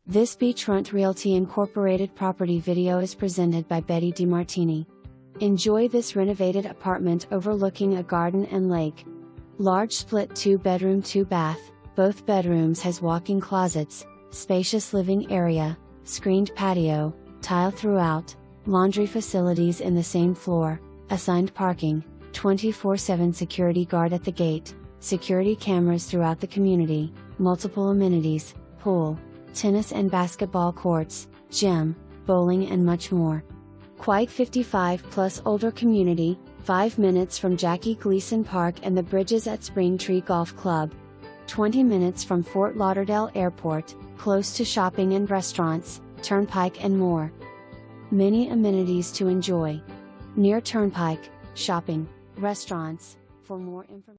This Beachfront Realty Incorporated property video is presented by Betty DeMartini. Enjoy this renovated apartment overlooking a garden and lake. Large split 2-bedroom 2-bath, both bedrooms has walk-in closets, spacious living area, screened patio, tile throughout, laundry facilities in the same floor, assigned parking, 24/7 security guard at the gate, security cameras throughout the community, multiple amenities, pool, tennis and basketball courts, gym, bowling and much more. Quite 55+ older community, 5 minutes from Jackie Gleason Park and the bridges at Springtree Golf Club. 20 minutes from Fort Lauderdale Airport, close to shopping and restaurants, Turnpike and more. Many amenities to enjoy. Near Turnpike, shopping, restaurants. For more information